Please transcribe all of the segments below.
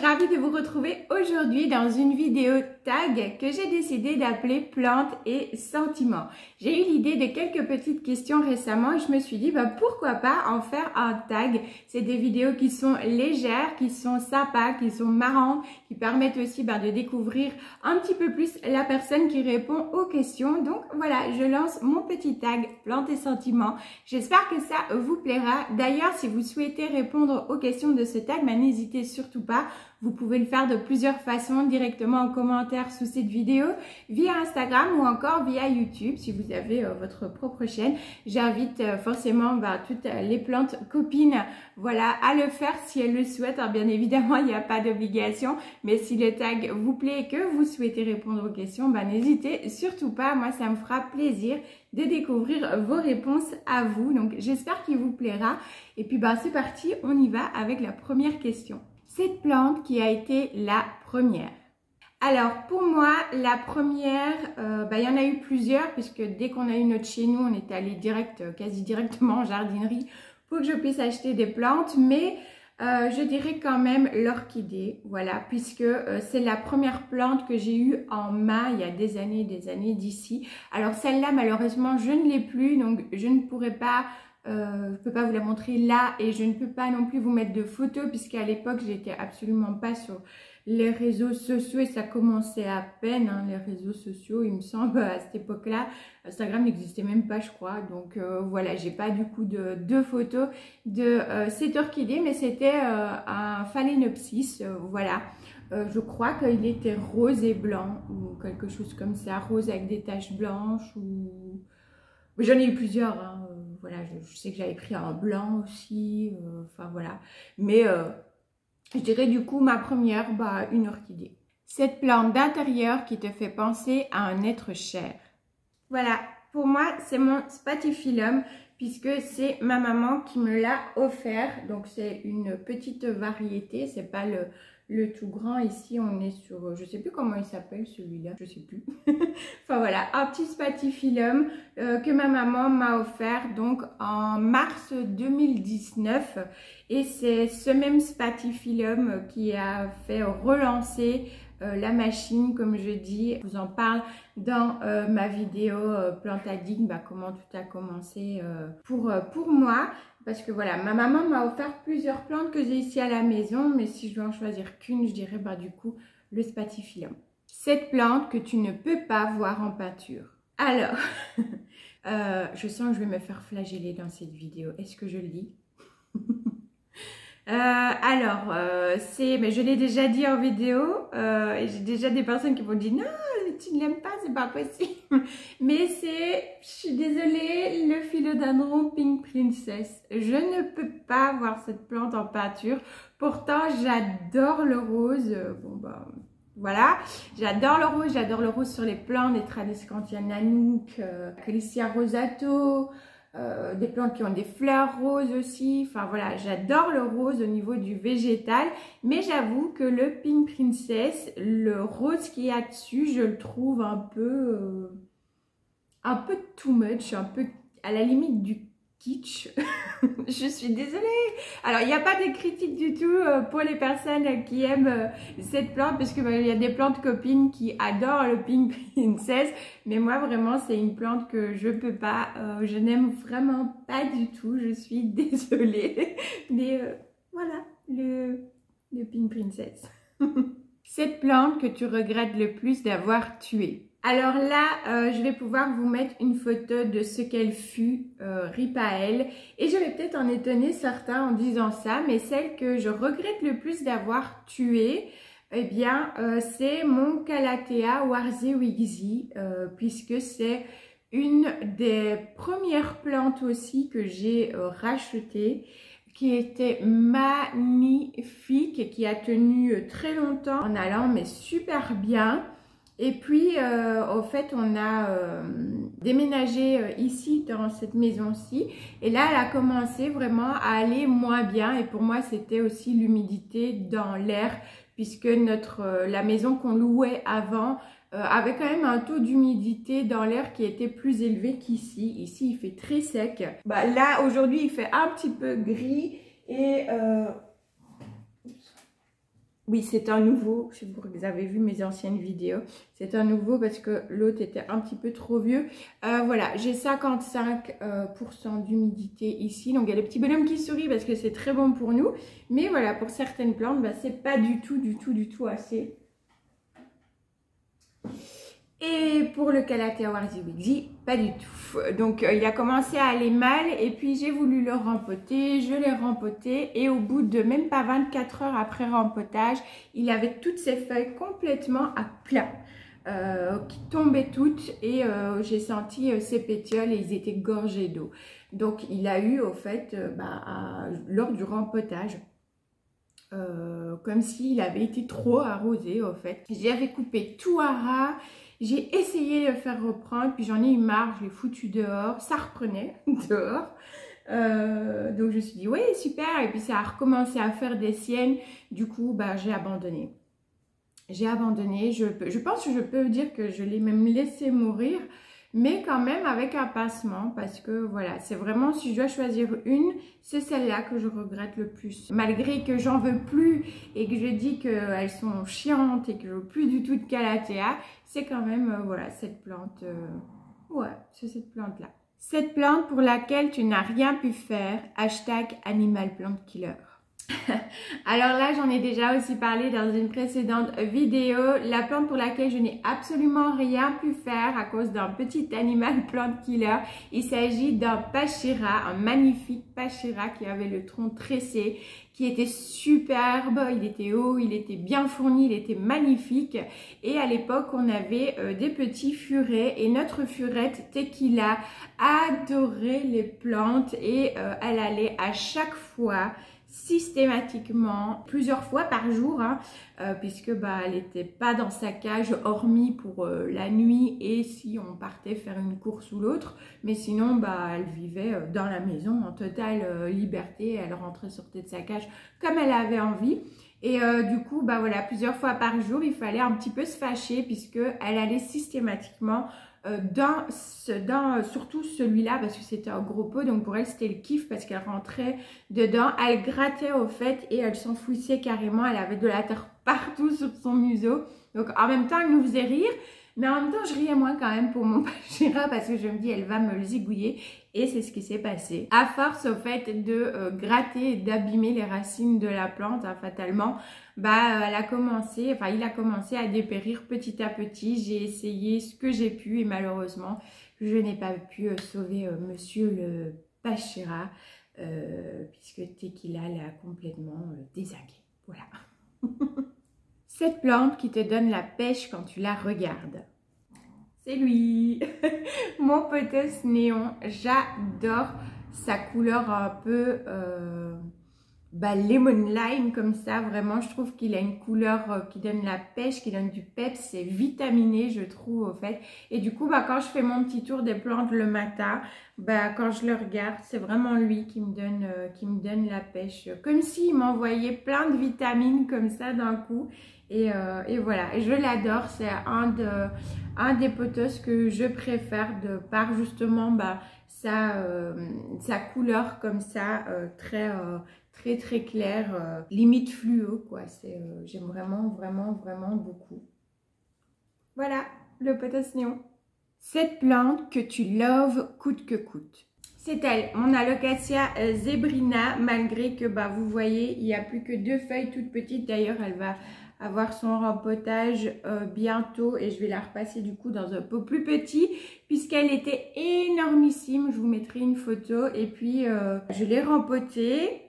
ravie de vous retrouver aujourd'hui dans une vidéo tag que j'ai décidé d'appeler plantes et sentiments. J'ai eu l'idée de quelques petites questions récemment et je me suis dit pourquoi pas en faire un tag. C'est des vidéos qui sont légères, qui sont sympas, qui sont marrantes, qui permettent aussi de découvrir un petit peu plus la personne qui répond aux questions. Donc voilà, je lance mon petit tag plantes et sentiments. J'espère que ça vous plaira. D'ailleurs, si vous souhaitez répondre aux questions de ce tag, n'hésitez surtout pas. Vous pouvez le faire de plusieurs façons, directement en commentaire sous cette vidéo, via Instagram ou encore via YouTube si vous avez votre propre chaîne. J'invite forcément toutes les plantes copines à le faire si elles le souhaitent. Alors, bien évidemment, il n'y a pas d'obligation, mais si le tag vous plaît et que vous souhaitez répondre aux questions, n'hésitez surtout pas. Moi, ça me fera plaisir de découvrir vos réponses à vous. Donc, j'espère qu'il vous plaira. Et puis, c'est parti, on y va avec la première question. Cette plante qui a été la première. Alors, pour moi, la première, il y en a eu plusieurs, puisque dès qu'on a eu notre chez nous, on est allé quasi directement en jardinerie pour que je puisse acheter des plantes. Mais je dirais quand même l'orchidée, puisque c'est la première plante que j'ai eue en main il y a des années d'ici. Alors, celle-là, malheureusement, je ne l'ai plus, donc je ne pourrais pas... je ne peux pas vous la montrer là et je ne peux pas non plus vous mettre de photos puisqu'à l'époque j'étais absolument pas sur les réseaux sociaux et ça commençait à peine les réseaux sociaux, il me semble, à cette époque-là. Instagram n'existait même pas, je crois. Donc j'ai pas du coup de photos de cette orchidée, mais c'était un phalaenopsis, je crois qu'il était rose et blanc ou quelque chose comme ça, rose avec des taches blanches ou... J'en ai eu plusieurs, je sais que j'avais pris un blanc aussi, Mais je dirais du coup ma première, une orchidée. Cette plante d'intérieur qui te fait penser à un être cher. Voilà, pour moi c'est mon spathiphyllum puisque c'est ma maman qui me l'a offert. Donc c'est une petite variété, c'est pas le tout grand. Ici on est sur, je sais plus comment il s'appelle celui-là, je sais plus. Un petit spathiphyllum que ma maman m'a offert donc en mars 2019 et c'est ce même spathiphyllum qui a fait relancer la machine, comme je dis. Je vous en parle dans ma vidéo Plante Addict, comment tout a commencé pour moi. Parce que ma maman m'a offert plusieurs plantes que j'ai ici à la maison, mais si je dois en choisir qu'une, je dirais du coup le spathiphyllum. Cette plante que tu ne peux pas voir en peinture. Alors, je sens que je vais me faire flageller dans cette vidéo. Est-ce que je le dis? Je l'ai déjà dit en vidéo, et j'ai déjà des personnes qui m'ont dit non, tu ne l'aimes pas, c'est pas possible. Mais c'est, je suis désolée, le philodendron Pink Princess. Je ne peux pas voir cette plante en peinture. Pourtant, j'adore le rose. J'adore le rose sur les plantes, des Tradescantia nanook, Chryssia rosato. Des plantes qui ont des fleurs roses aussi. J'adore le rose au niveau du végétal. Mais j'avoue que le Pink Princess, le rose qu'il y a dessus, je le trouve un peu too much, un peu à la limite du kitsch. Je suis désolée. Alors, il n'y a pas de critique du tout pour les personnes qui aiment cette plante, parce que il y a des plantes copines qui adorent le Pink Princess, mais moi vraiment c'est une plante que je peux pas, je n'aime vraiment pas du tout. Je suis désolée, mais le Pink Princess. Cette plante que tu regrettes le plus d'avoir tuée. Alors là, je vais pouvoir vous mettre une photo de ce qu'elle fut, rip à elle. Et je vais peut-être en étonner certains en disant ça, mais celle que je regrette le plus d'avoir tuée, c'est mon Calathea warzewiczi, puisque c'est une des premières plantes aussi que j'ai rachetées, qui était magnifique et qui a tenu très longtemps en allant mais super bien. Et puis, au fait, on a déménagé ici, dans cette maison-ci. Et là, elle a commencé vraiment à aller moins bien. Et pour moi, c'était aussi l'humidité dans l'air, puisque la maison qu'on louait avant avait quand même un taux d'humidité dans l'air qui était plus élevé qu'ici. Ici, il fait très sec. Là, aujourd'hui, il fait un petit peu gris. Et Oui, c'est un nouveau, si vous avez vu mes anciennes vidéos, c'est un nouveau parce que l'autre était un petit peu trop vieux. Voilà, j'ai 55% d'humidité ici, donc il y a le petit bonhomme qui sourit parce que c'est très bon pour nous. Mais voilà, pour certaines plantes, bah, c'est pas du tout assez. Et pour le Calathea warziwzi, pas du tout. Donc il a commencé à aller mal et puis j'ai voulu le rempoter, je l'ai rempoté et au bout de même pas 24 heures après rempotage, il avait toutes ses feuilles complètement à plat. Qui tombaient toutes et j'ai senti ses pétioles et ils étaient gorgés d'eau. Donc il a eu au fait, lors du rempotage, comme s'il avait été trop arrosé au fait. J'avais coupé tout à ras. J'ai essayé de le faire reprendre, puis j'en ai eu marre, je l'ai foutu dehors, ça reprenait dehors. Donc je me suis dit, oui, super, et puis ça a recommencé à faire des siennes, du coup, bah, j'ai abandonné. J'ai abandonné, je pense que je peux dire que je l'ai même laissé mourir, mais quand même avec un pincement, parce que voilà, c'est vraiment, si je dois choisir une, c'est celle-là que je regrette le plus. Malgré que j'en veux plus et que je dis qu'elles sont chiantes et que je veux plus du tout de Calathea, c'est quand même, voilà, cette plante, ouais, c'est cette plante-là. Cette plante pour laquelle tu n'as rien pu faire, #Animal Plant Killer. Alors là, j'en ai déjà aussi parlé dans une précédente vidéo. La plante pour laquelle je n'ai absolument rien pu faire à cause d'un petit animal plant killer. Il s'agit d'un Pachira, un magnifique Pachira qui avait le tronc tressé, qui était superbe, il était haut, il était bien fourni, il était magnifique. Et à l'époque, on avait des petits furets et notre furette Tequila adorait les plantes et elle allait à chaque fois systématiquement, plusieurs fois par jour, hein, puisque bah, elle n'était pas dans sa cage hormis pour la nuit et si on partait faire une course ou l'autre, mais sinon bah, elle vivait dans la maison en totale liberté, elle rentrait, sortait de sa cage comme elle avait envie. Et du coup, bah voilà, plusieurs fois par jour, il fallait un petit peu se fâcher puisque elle allait systématiquement surtout celui-là parce que c'était un gros pot, donc pour elle c'était le kiff parce qu'elle rentrait dedans, elle grattait au fait et elle s'enfouissait carrément, elle avait de la terre partout sur son museau, donc en même temps elle nous faisait rire, mais en même temps je riais moins quand même pour mon Pachira parce que je me dis elle va me le zigouiller et c'est ce qui s'est passé. À force au fait de gratter et d'abîmer les racines de la plante, hein, fatalement, bah, il a commencé à dépérir petit à petit. J'ai essayé ce que j'ai pu et malheureusement, je n'ai pas pu sauver monsieur le Pachira puisque Tequila l'a complètement dézingué. Voilà. Cette plante qui te donne la pêche quand tu la regardes. C'est lui, mon pothos néon. J'adore sa couleur un peu lemon lime comme ça. Vraiment, je trouve qu'il a une couleur qui donne la pêche, qui donne du peps. C'est vitaminé, je trouve, au fait. Et du coup, bah, quand je fais mon petit tour des plantes le matin, bah, quand je le regarde, c'est vraiment lui qui me donne la pêche. Comme s'il m'envoyait plein de vitamines comme ça d'un coup. Et voilà, et je l'adore, c'est un des pothos que je préfère de par justement bah, sa couleur comme ça, très claire, limite fluo quoi, j'aime vraiment beaucoup. Voilà, le pothos néon. Cette plante que tu loves coûte que coûte. C'est elle, mon Alocasia zebrina, malgré que bah, vous voyez, il n'y a plus que 2 feuilles toutes petites. D'ailleurs, elle va avoir son rempotage bientôt et je vais la repasser du coup dans un pot plus petit puisqu'elle était énormissime. Je vous mettrai une photo et puis je l'ai rempotée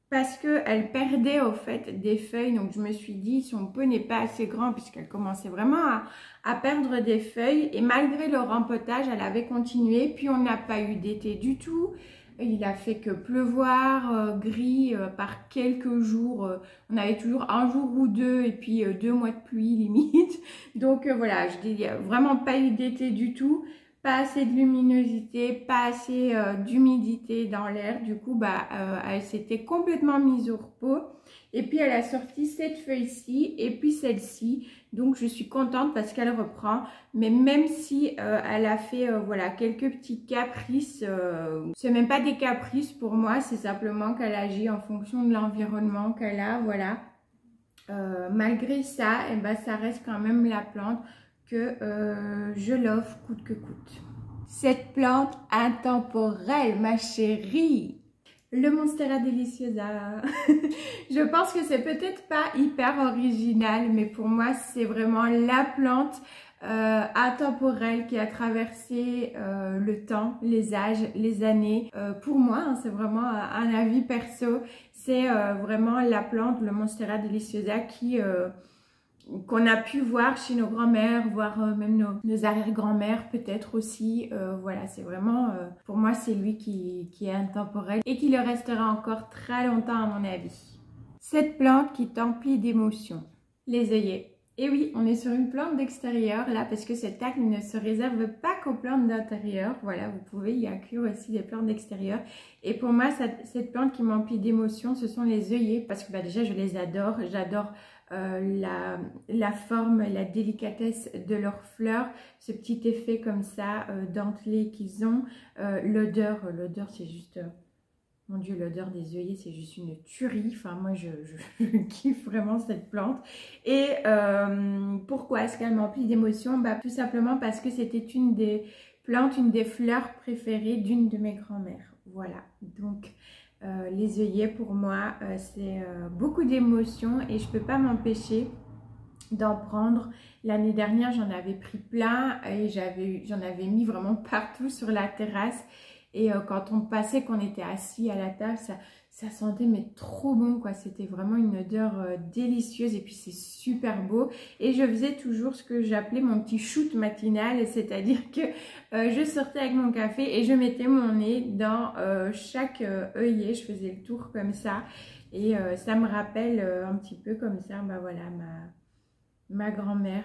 parce qu'elle perdait au fait des feuilles. Donc je me suis dit son pot n'est pas assez grand puisqu'elle commençait vraiment à perdre des feuilles et malgré le rempotage elle avait continué. Puis on n'a pas eu d'été du tout. Il a fait que pleuvoir, gris par quelques jours. On avait toujours un jour ou deux et puis 2 mois de pluie limite. Donc voilà, je dis, il n'y a vraiment pas eu d'été du tout. Pas assez de luminosité, pas assez d'humidité dans l'air. Du coup, bah, elle s'était complètement mise au repos. Et puis, elle a sorti cette feuille-ci et puis celle-ci. Donc, je suis contente parce qu'elle reprend. Mais même si elle a fait voilà, quelques petits caprices, c'est même pas des caprices pour moi. C'est simplement qu'elle agit en fonction de l'environnement qu'elle a. Voilà. malgré ça, eh ben, ça reste quand même la plante que je l'offre coûte que coûte. Cette plante intemporelle, ma chérie, le Monstera Deliciosa. Je pense que c'est peut-être pas hyper original, mais pour moi, c'est vraiment la plante intemporelle qui a traversé le temps, les âges, les années. Pour moi, hein, c'est vraiment un avis perso. C'est vraiment la plante, le Monstera Deliciosa qui... qu'on a pu voir chez nos grands-mères, voire même nos arrière-grand-mères peut-être aussi. Voilà, c'est vraiment, pour moi, c'est lui qui est intemporel et qui le restera encore très longtemps à mon avis. Cette plante qui t'emplit d'émotions, les œillets. Et oui, on est sur une plante d'extérieur là parce que cette tag ne se réserve pas qu'aux plantes d'intérieur. Voilà, vous pouvez y inclure aussi des plantes d'extérieur. Et pour moi, cette plante qui m'emplit d'émotions, ce sont les œillets parce que bah, déjà, je les adore. J'adore la forme, la délicatesse de leurs fleurs, ce petit effet comme ça, dentelé qu'ils ont. L'odeur c'est juste... Mon Dieu, l'odeur des œillets, c'est juste une tuerie. Enfin, moi, je kiffe vraiment cette plante. Et pourquoi est-ce qu'elle m'emplit d'émotions? Bah, tout simplement parce que c'était une des plantes, une des fleurs préférées d'une de mes grand-mères. Voilà. Donc, les œillets, pour moi, c'est beaucoup d'émotions et je ne peux pas m'empêcher d'en prendre. L'année dernière, j'en avais pris plein et j'en avais mis vraiment partout sur la terrasse. Et quand on passait, qu'on était assis à la table, ça sentait mais trop bon quoi. C'était vraiment une odeur délicieuse et puis c'est super beau. Et je faisais toujours ce que j'appelais mon petit shoot matinal, c'est-à-dire que je sortais avec mon café et je mettais mon nez dans chaque œillet. Je faisais le tour comme ça et ça me rappelle un petit peu comme ça, bah voilà, ma grand-mère,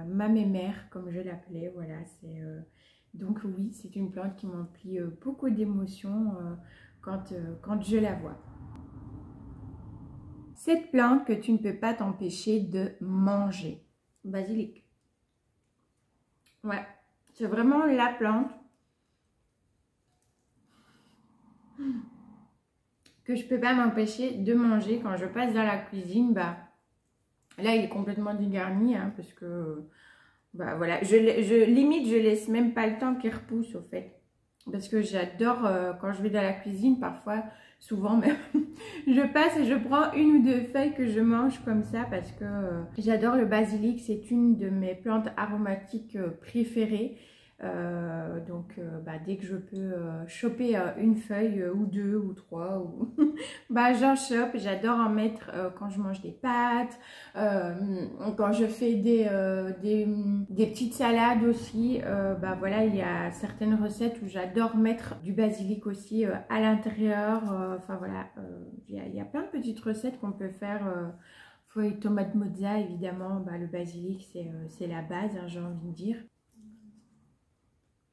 ma mémère comme je l'appelais. Voilà, c'est... Donc oui, c'est une plante qui m'emplit beaucoup d'émotions quand je la vois. Cette plante que tu ne peux pas t'empêcher de manger. Basilic. Ouais, c'est vraiment la plante que je ne peux pas m'empêcher de manger quand je passe dans la cuisine. Bah, là, il est complètement dégarni hein, parce que... Bah voilà, limite je laisse même pas le temps qu'il repousse au fait. Parce que j'adore quand je vais dans la cuisine, parfois, souvent même, je passe et je prends une ou deux feuilles que je mange comme ça parce que j'adore le basilic, c'est une de mes plantes aromatiques préférées. Donc bah, dès que je peux choper une feuille ou deux ou trois ou bah j'en chope. J'adore en mettre quand je mange des pâtes, quand je fais des petites salades aussi. Bah voilà, il y a certaines recettes où j'adore mettre du basilic aussi à l'intérieur. Enfin voilà, il y a plein de petites recettes qu'on peut faire. Feuilles tomate mozza évidemment, bah, le basilic c'est la base hein, j'ai envie de dire.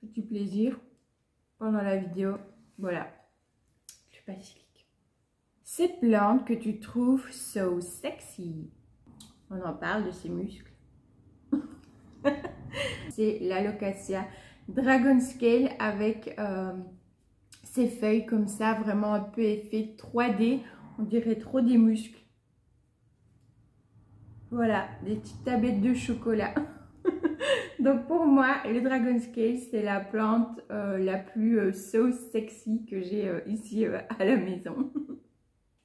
Petit plaisir pendant la vidéo, voilà, le basilic. Cette plante que tu trouves so sexy, on en parle de ses muscles. C'est l'Alocasia Dragon Scale avec ses feuilles comme ça, vraiment un peu effet 3D, on dirait trop des muscles. Voilà, des petites tablettes de chocolat. Donc pour moi, le Dragon Scale, c'est la plante la plus so sexy que j'ai ici à la maison.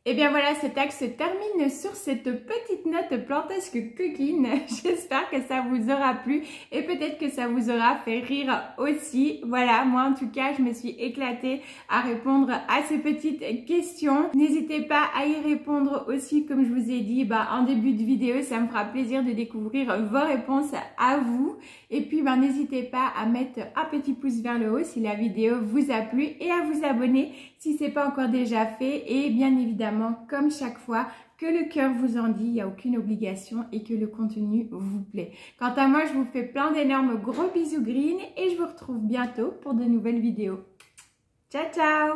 Et bien voilà, cet axe se termine sur cette petite note plantesque coquine. J'espère que ça vous aura plu et peut-être que ça vous aura fait rire aussi. Voilà, moi en tout cas, je me suis éclatée à répondre à ces petites questions. N'hésitez pas à y répondre aussi, comme je vous ai dit en début de vidéo. Ça me fera plaisir de découvrir vos réponses à vous. Et puis, n'hésitez pas à mettre un petit pouce vers le haut si la vidéo vous a plu et à vous abonner si ce n'est pas encore déjà fait. Et bien évidemment, comme chaque fois, que le cœur vous en dit, il n'y a aucune obligation et que le contenu vous plaît. Quant à moi, je vous fais plein d'énormes gros bisous green et je vous retrouve bientôt pour de nouvelles vidéos. Ciao, ciao!